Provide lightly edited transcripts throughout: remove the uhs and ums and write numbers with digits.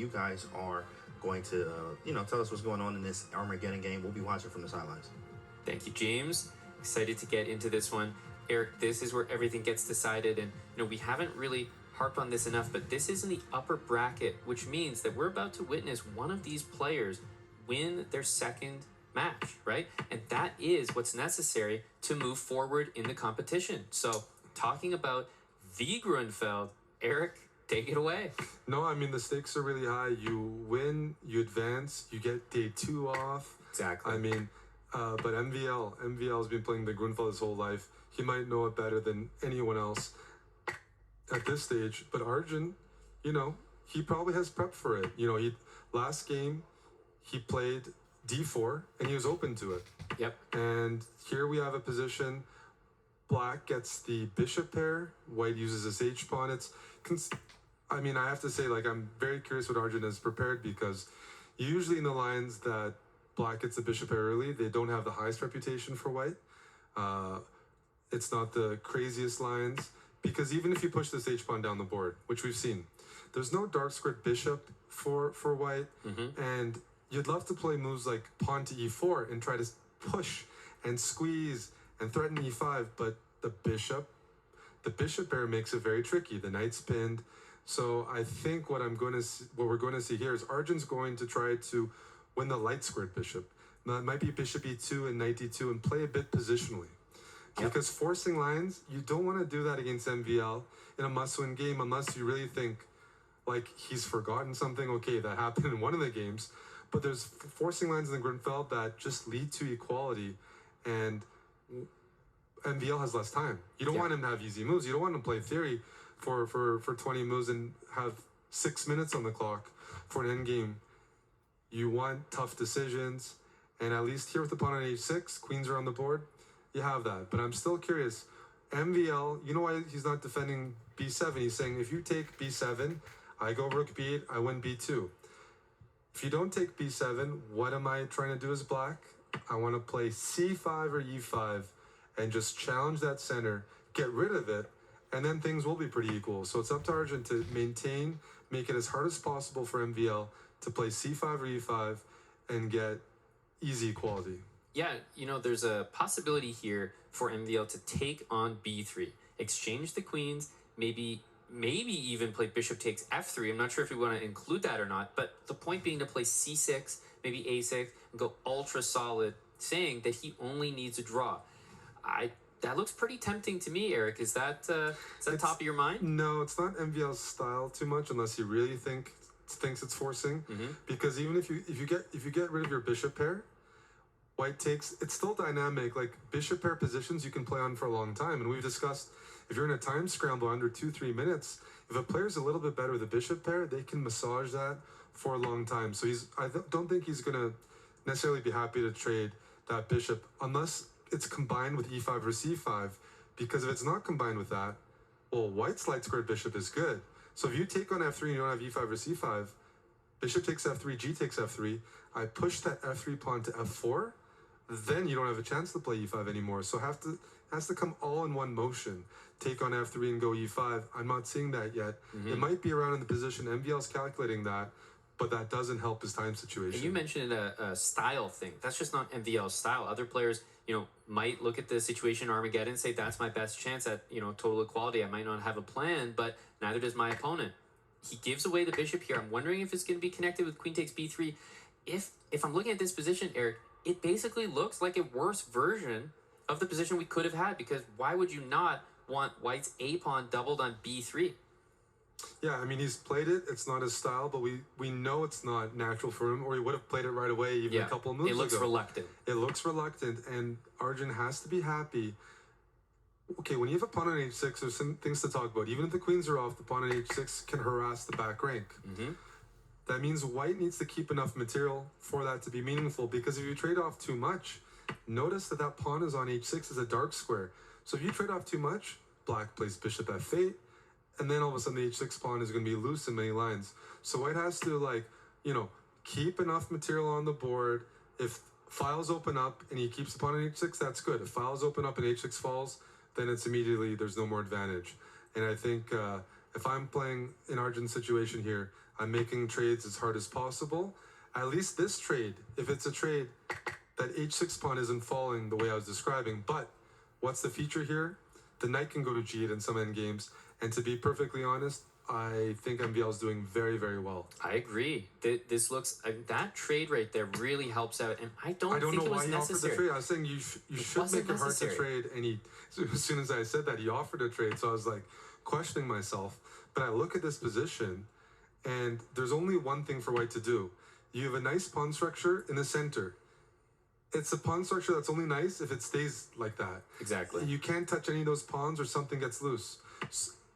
you guys are going to, tell us what's going on in this Armageddon game. We'll be watching from the sidelines. Thank you, James. Excited to get into this one. Eric, this is where everything gets decided, and we haven't really harped on this enough, but this is in the upper bracket, which means that we're about to witness one of these players win their second match, right? And that is what's necessary to move forward in the competition. So, talking about the Grunfeld, Eric, take it away. No, I mean, the stakes are really high. You win, you advance, you get day 2 off. Exactly. I mean, but MVL has been playing the Grunfeld his whole life. He might know it better than anyone else at this stage. But Arjun, he probably has prepped for it. Last game, he played D4, and he was open to it. Yep. And here we have a position. Black gets the bishop pair. White uses his H-pawn. I have to say, I'm very curious what Arjun has prepared, because usually in the lines that Black gets the bishop pair early, they don't have the highest reputation for White. It's not the craziest lines, because even if you push this H-pawn down the board, which we've seen, there's no dark squared bishop for White, and you'd love to play moves like pawn to E4 and try to push and squeeze and threaten E5, but the bishop pair makes it very tricky. The knight's pinned. So I think what we're going to see here is Arjun's going to try to win the light squared bishop. Now, it might be bishop E2 and knight D2 and play a bit positionally. Yep. Because forcing lines, you don't want to do that against MVL in a must-win game unless you really think he's forgotten something. Okay, that happened in one of the games. But there's forcing lines in the Grunfeld that just lead to equality, and MVL has less time. You don't want him to have easy moves. You don't want him to play theory for 20 moves and have 6 minutes on the clock for an endgame. You want tough decisions, and at least here with the pawn on H6, queens are on the board, you have that. But I'm still curious. MVL, you know why he's not defending B7? He's saying, if you take B7, I go rook B8, I win B2. If you don't take B7, what am I trying to do as Black? I want to play C5 or E5 and just challenge that center, get rid of it, and then things will be pretty equal. So it's up to Arjun to make it as hard as possible for MVL to play C5 or E5 and get easy equality. Yeah, there's a possibility here for MVL to take on B3, exchange the queens, maybe even play bishop takes F3. I'm not sure if we want to include that or not, but the point being to play C6, maybe A6, and go ultra solid, saying that he only needs a draw. That looks pretty tempting to me, Eric. Is that top of your mind? No, it's not MVL's style too much, unless you really thinks it's forcing. Because even if you get rid of your bishop pair, White takes, it's still dynamic. Bishop pair positions you can play on for a long time, and we've discussed, if you're in a time scramble under 2-3 minutes, if a player's a little bit better with a bishop pair, they can massage that for a long time. So I don't think he's going to necessarily be happy to trade that bishop unless it's combined with E5 or C5, because if it's not combined with that, well, White's light squared bishop is good. So if you take on F3 and you don't have E5 or C5, bishop takes F3, G takes F3, I push that F3 pawn to F4, then you don't have a chance to play E5 anymore. So has to come all in one motion. Take on F3 and go E5. I'm not seeing that yet. It might be around in the position. MVL's calculating that, but that doesn't help his time situation. And you mentioned a style thing. That's just not MVL's style. Other players, might look at the situation Armageddon and say, that's my best chance at, total equality. I might not have a plan, but neither does my opponent. He gives away the bishop here. I'm wondering if it's going to be connected with queen takes B3. If I'm looking at this position, Eric, it basically looks like a worse version of the position we could have had, because why would you not want White's A-pawn doubled on B3? Yeah, he's played it. It's not his style, but we know it's not natural for him, or he would have played it right away even a couple of moves ago. It looks reluctant. It looks reluctant, and Arjun has to be happy. Okay, when you have a pawn on H6, there's some things to talk about. Even if the queens are off, the pawn on H6 can harass the back rank. That means White needs to keep enough material for that to be meaningful, because if you trade off too much, notice that pawn is on H6 as a dark square. So if you trade off too much, Black plays bishop F8, and then all of a sudden the H6 pawn is going to be loose in many lines. So White has to, keep enough material on the board. If files open up and he keeps the pawn on H6, that's good. If files open up and H6 falls, then it's immediately, there's no more advantage. And I think if I'm playing in Arjun's situation here, I'm making trades as hard as possible. At least this trade, if it's a trade that h6 pawn isn't falling the way I was describing, but what's the feature here? The knight can go to g8 in some endgames, and to be perfectly honest, I think MVL is doing very, very well. I agree. This looks that trade right there really helps out, and I don't think know it was why he offered the necessary. trade. I was saying you should wasn't make it hard to necessary. trade, and as soon as I said that, he offered a trade. So I was like questioning myself. But I look at this position, and there's only one thing for white to do. You have a nice pawn structure in the center. It's a pawn structure that's only nice if it stays like that. Exactly. You can't touch any of those pawns or something gets loose.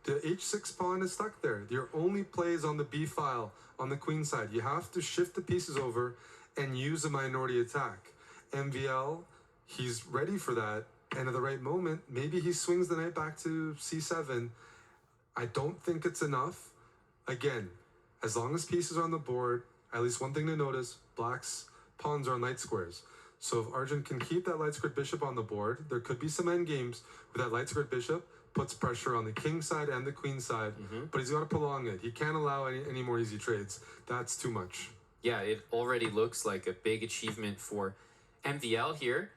The h6 pawn is stuck there. Your only play is on the b file, on the queen side. You have to shift the pieces over and use a minority attack. MVL, he's ready for that. And at the right moment, maybe he swings the knight back to c7. I don't think it's enough. Again, as long as pieces are on the board, at least one thing to notice, black's pawns are on light squares. So if Arjun can keep that light squared bishop on the board, there could be some endgames where that light squared bishop puts pressure on the king side and the queen side, but he's got to prolong it. He can't allow any more easy trades. That's too much. Yeah, it already looks like a big achievement for MVL here.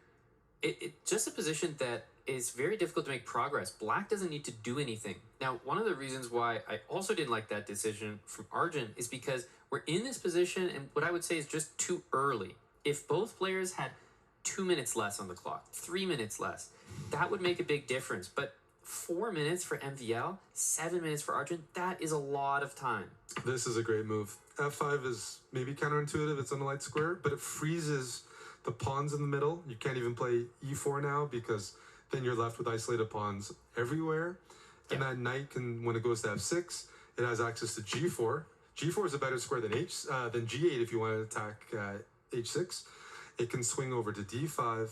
It's just a position that is very difficult to make progress. Black doesn't need to do anything. Now, one of the reasons why I also didn't like that decision from Arjun is because we're in this position, and what I would say is just too early. If both players had 2 minutes less on the clock, 3 minutes less, that would make a big difference. But 4 minutes for MVL, 7 minutes for Arjun, that is a lot of time. This is a great move. F5 is maybe counterintuitive, it's on a light square, but it freezes the pawns in the middle. You can't even play e4 now because then you're left with isolated pawns everywhere. And that knight can, when it goes to f6, it has access to g4. G4 is a better square than g8 if you want to attack h6. It can swing over to d5.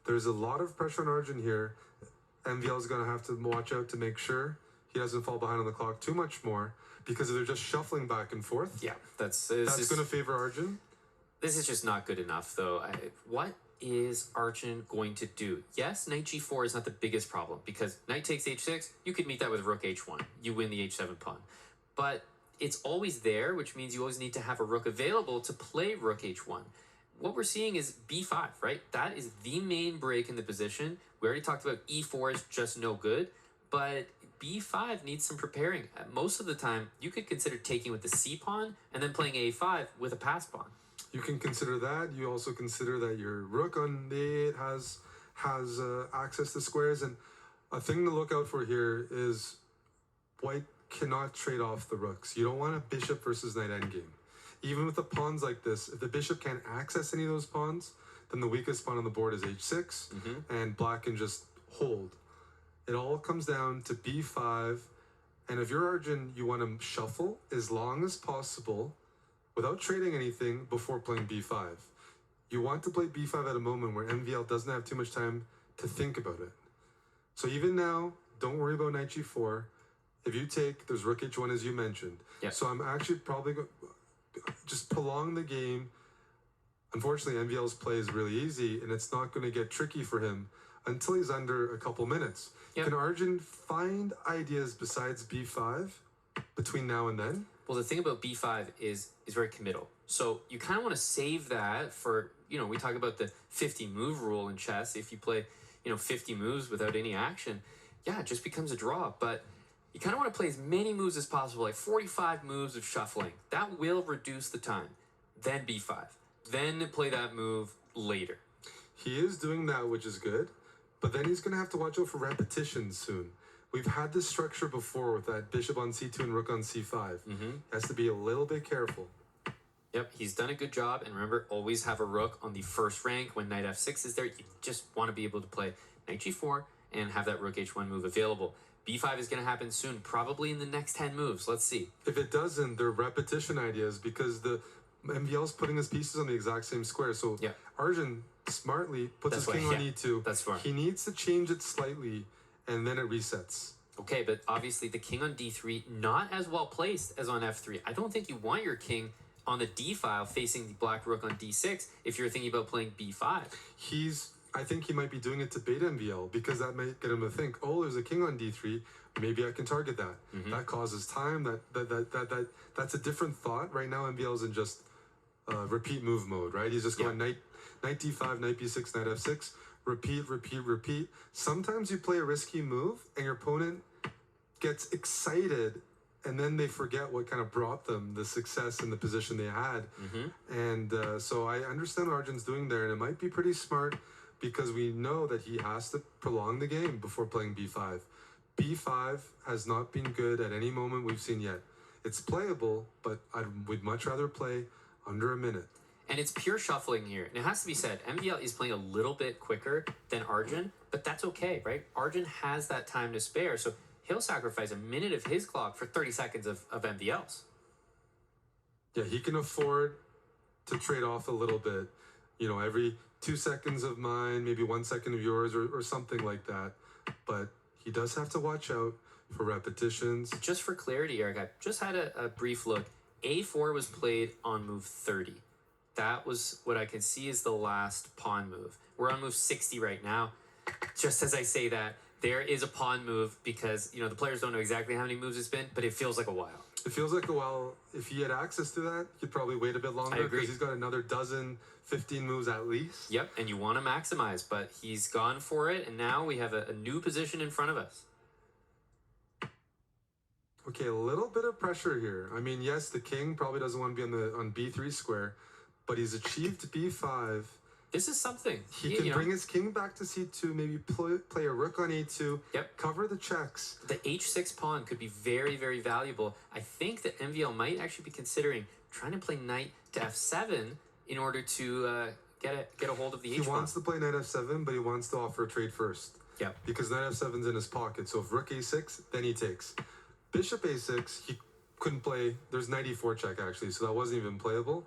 There's a lot of pressure on Arjun here. MVL is going to have to watch out to make sure he doesn't fall behind on the clock too much more, because if they're just shuffling back and forth, Yeah, that's going to favor Arjun. This is just not good enough, though. What is Arjun going to do? Yes, knight g4 is not the biggest problem, because knight takes h6, you could meet that with rook h1. You win the h7 pawn. But it's always there, which means you always need to have a rook available to play rook h1. What we're seeing is b5, right? That is the main break in the position. We already talked about e4 is just no good, but b5 needs some preparing. Most of the time, you could consider taking with the c pawn and then playing a5 with a pass pawn. You can consider that. You also consider that your rook on the 8 has access to squares. And a thing to look out for here is white cannot trade off the rooks. You don't want a bishop versus knight endgame. Even with the pawns like this, if the bishop can't access any of those pawns, then the weakest pawn on the board is h6, and black can just hold. It all comes down to b5, and if you're Arjun, you want to shuffle as long as possible without trading anything before playing b5. You want to play b5 at a moment where MVL doesn't have too much time to think about it. So even now, don't worry about knight g4. If you take, there's rook h1 as you mentioned. Yep. So I'm actually probably just prolong the game. Unfortunately, MVL's play is really easy, and it's not going to get tricky for him until he's under a couple minutes. Yep. Can Arjun find ideas besides b5 between now and then? Well, the thing about b5 is very committal. So you kind of want to save that for, we talk about the 50 move rule in chess. If you play, 50 moves without any action, yeah, it just becomes a draw. But you kind of want to play as many moves as possible, like 45 moves of shuffling. That will reduce the time. Then b5. Then play that move later. He is doing that, which is good, but then he's going to have to watch out for repetitions soon. We've had this structure before with that bishop on c2 and rook on c5. He has to be a little bit careful. Yep, he's done a good job. And remember, always have a rook on the first rank. When knight f6 is there, you just want to be able to play knight g4 and have that rook h1 move available. b5 is going to happen soon, probably in the next 10 moves. Let's see. If it doesn't, they're repetition ideas because the MVL's putting his pieces on the exact same square. So Arjun smartly puts his king on e2. That's smart. He needs to change it slightly, and then it resets. Okay, but obviously the king on d3, not as well placed as on f3. I don't think you want your king on the d file facing the black rook on d6 if you're thinking about playing b5. He's I think he might be doing it to bait MVL because that might get him to think, oh, there's a king on d3. Maybe I can target that. That causes time. That's a different thought. Right now, MVL's in just repeat move mode, right? He's just going knight d5, knight b6, knight f6, repeat. Sometimes you play a risky move and your opponent gets excited and then they forget what kind of brought them the success in the position they had. And so I understand what Arjun's doing there, and it might be pretty smart because we know that he has to prolong the game before playing b5. b5 has not been good at any moment we've seen yet. It's playable, but we'd much rather play under a minute. And it's pure shuffling here. And it has to be said, MVL is playing a little bit quicker than Arjun, but that's okay, right? Arjun has that time to spare, so he'll sacrifice a minute of his clock for 30 seconds of MVL's. Yeah, he can afford to trade off a little bit. You know, every 2 seconds of mine, maybe 1 second of yours, or something like that. But he does have to watch out for repetitions. Just for clarity, Eric, I just had a brief look. A4 was played on move 30. That was what I can see is the last pawn move. We're on move 60 right now. Just as I say that, there is a pawn move because, you know, the players don't know exactly how many moves it's been, but it feels like a while. It feels like a while. If he had access to that, he'd probably wait a bit longer because he's got another 15 moves at least. Yep, and you want to maximize, but he's gone for it, and now we have a new position in front of us. Okay, a little bit of pressure here. I mean, yes, the king probably doesn't want to be on b3 square, but he's achieved b5. This is something. He can bring his king back to c2, maybe play a rook on a2, cover the checks. The h6 pawn could be very, very valuable. I think that MVL might actually be considering trying to play knight to f7 in order to get a hold of the h pawn. He wants to play knight f7, but he wants to offer a trade first. Yeah. Because knight f7's in his pocket. So if rook a6, then he takes. Bishop a6, he couldn't play. There's knight e4 check, actually, so that wasn't even playable.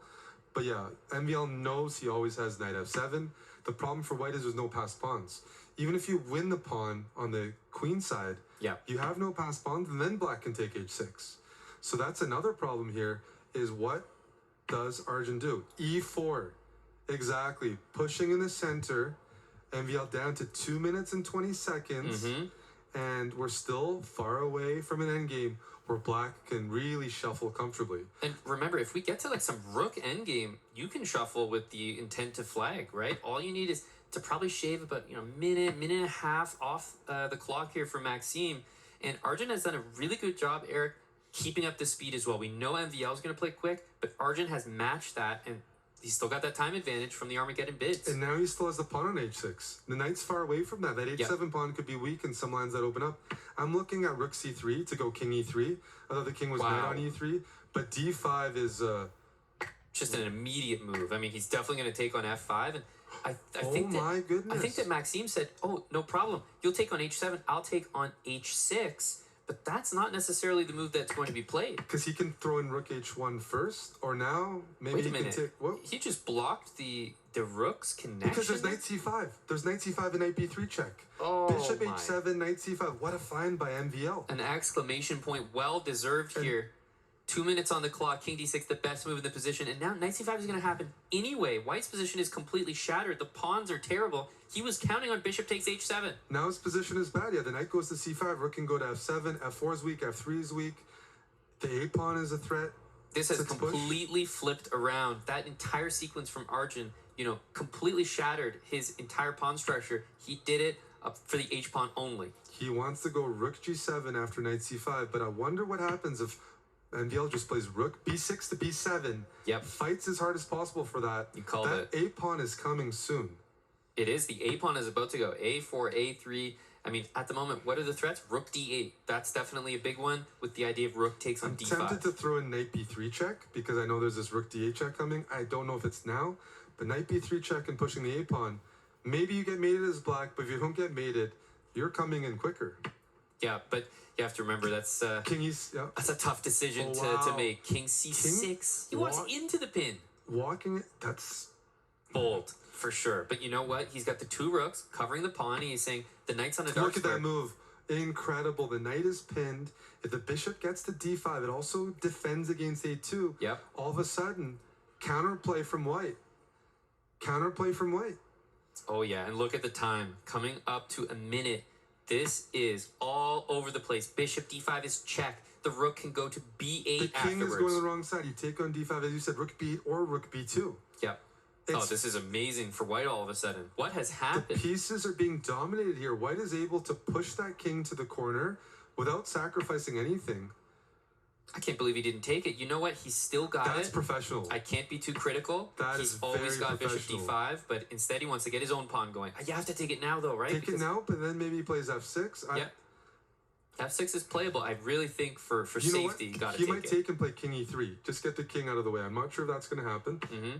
But yeah, MVL knows he always has knight f7. The problem for white is there's no passed pawns. Even if you win the pawn on the queen side, you have no passed pawns, and then black can take h6. So that's another problem here, is what does Arjun do? e4. Exactly. Pushing in the center, MVL down to 2 minutes and 20 seconds, and we're still far away from an endgame where black can really shuffle comfortably. And remember, if we get to like some rook endgame, you can shuffle with the intent to flag, right? All you need is to probably shave about minute and a half off the clock here for Maxime. And Arjun has done a really good job, Eric, keeping up the speed as well. We know MVL is going to play quick, but Arjun has matched that, and he's still got that time advantage from the Armageddon bids. And now he still has the pawn on h6. The knight's far away from that. That h7 pawn could be weak in some lines that open up. I'm looking at rook c3 to go king e3. I thought the king was knight on e3, but d5 is just an immediate move. I mean, he's definitely going to take on f5, and I think that, my goodness. I think that Maxime said, "Oh, no problem. You'll take on h7. I'll take on h6." But that's not necessarily the move that's going to be played. Because he can throw in rook h1 first, or now maybe he can take. What? He just blocked the rook's connection. Because there's knight c5. There's knight c5 and knight b3 check. Oh, Bishop h7, knight c5. What a find by MVL. An exclamation point, well deserved here. 2 minutes on the clock, king d6, the best move in the position, and now knight c5 is going to happen anyway. White's position is completely shattered. The pawns are terrible. He was counting on bishop takes h7. Now his position is bad. Yeah, the knight goes to c5, rook can go to f7, f4 is weak, f3 is weak. The a pawn is a threat. This has completely flipped around. That entire sequence from Arjun, completely shattered his entire pawn structure. He did it for the h pawn only. He wants to go rook g7 after knight c5, but I wonder what happens if MVL just plays rook b6 to b7. Yep. Fights as hard as possible for that. You called it. That a pawn is coming soon. It is. The a pawn is about to go. a4, a3. I mean, at the moment, what are the threats? Rook d8. That's definitely a big one with the idea of rook takes on d5. I'm tempted to throw in knight b3 check because I know there's this rook d8 check coming. I don't know if it's now, but knight b3 check and pushing the a pawn. Maybe you get mated as black, but if you don't get mated, you're coming in quicker. Yeah, but you have to remember that's that's a tough decision to make. King c6. He walks into the pin. Walking, that's bold for sure. But you know what? He's got the two rooks covering the pawn. And he's saying the knight's on a dark Look at that move. Incredible. The knight is pinned. If the bishop gets to d5, it also defends against a2. Yep. All of a sudden, counterplay from white. Counterplay from white. Oh, yeah. And look at the time. Coming up to a minute. This is all over the place. Bishop d5 is check. The rook can go to b8 The king afterwards. is going on the wrong side. You take on d5, as you said, rook b8 or rook b2. Yep. This is amazing for white all of a sudden. What has The happened? pieces are being dominated here. White is able to push that king to the corner without sacrificing anything. I can't believe he didn't take it. You know what? He's still got That's it. professional. I can't be too critical. That He's is always very got bishop professional. d5, but instead he wants to get his own pawn going. You have to take it now, though, right? Take it now, but then maybe he plays f6. Yeah. F6 is playable. I really think for You know what? safety, you got to He take might it. take and play king e3. Just get the king out of the way. I'm not sure if that's going to happen. Mm-hmm.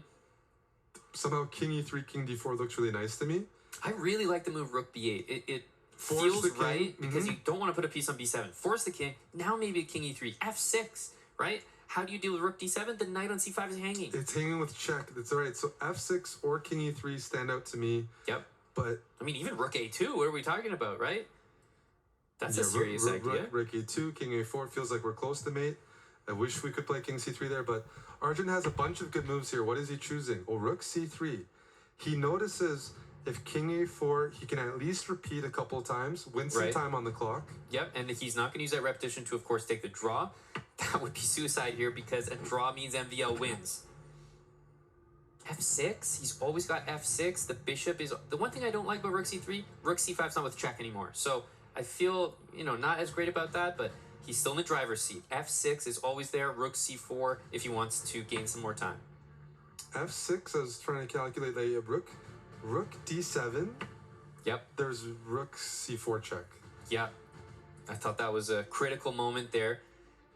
Somehow king e3, king d4 looks really nice to me. I really like the move rook b8. It Force feels the king. right because Mhm. you don't want to put a piece on b7. Force the king. Now maybe king e3. f6, right? How do you deal with rook d7? The knight on c5 is hanging. It's hanging with check. That's all right. So f6 or king e3 stand out to me. Yep. But I mean, even rook a2. What are we talking about, right? That's yeah, a serious idea. Rook e2, king a4 feels like we're close to mate. I wish we could play king c3 there, but Arjun has a bunch of good moves here. What is he choosing? Oh, rook c3. He notices if king a4, he can at least repeat a couple times, win some Right. time on the clock. Yep, and he's not going to use that repetition to, of course, take the draw. That would be suicide here because a draw means MVL wins. f6, he's always got f6. The bishop is... The one thing I don't like about rook c3, rook c5 is not with check anymore. So I feel, not as great about that, but he's still in the driver's seat. f6 is always there, rook c4 if he wants to gain some more time. f6, I was trying to calculate that. Rook d7. Yep. There's rook c4 check. Yeah, I thought that was a critical moment there.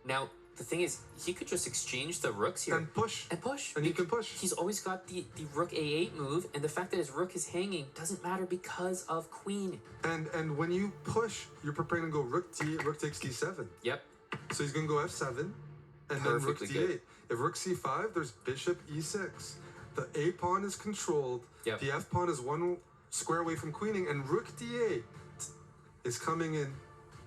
Now, the thing is, he could just exchange the rooks here. And push. And push. And he can push. He's always got the rook a8 move, and the fact that his rook is hanging doesn't matter because of queen. And when you push, you're preparing to go rook d8, rook takes d7. Yep. So he's going to go f7, and then rook Perfectly d8. good. If rook c5, there's bishop e6. The a pawn is controlled. Yep. The f pawn is one square away from queening, and rook d8 is coming in,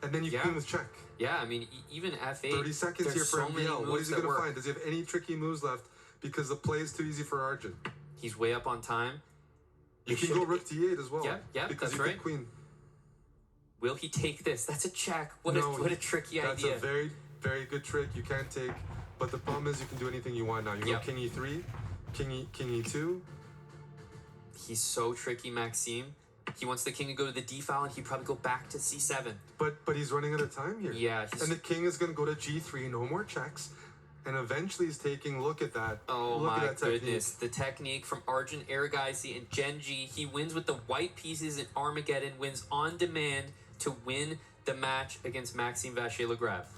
and then you Yeah. queen with check. Yeah, I mean, even f8. 30 seconds there's here for so many MVL. What moves is he that going to work. find? Does he have any tricky moves left? Because the play is too easy for Arjun. He's way up on time. You can go rook d8 as well. Yeah, because that's you right. can queen. Will he take this? That's a check. What No, a tricky That's idea. a very, very good trick. You can't take, but the problem is you can do anything you want now. You Yep. go king e3, king e2. He's so tricky, Maxime. He wants the king to go to the d file, and he'd probably go back to c7. But he's running out of time here. Yeah, And the king is going to go to g3, no more checks. And eventually he's taking, look at that. Oh look my at that goodness. The technique from Arjun, Erigaisi, and Genji. He wins with the white pieces in Armageddon, wins on demand to win the match against Maxime Vachier-Lagrave.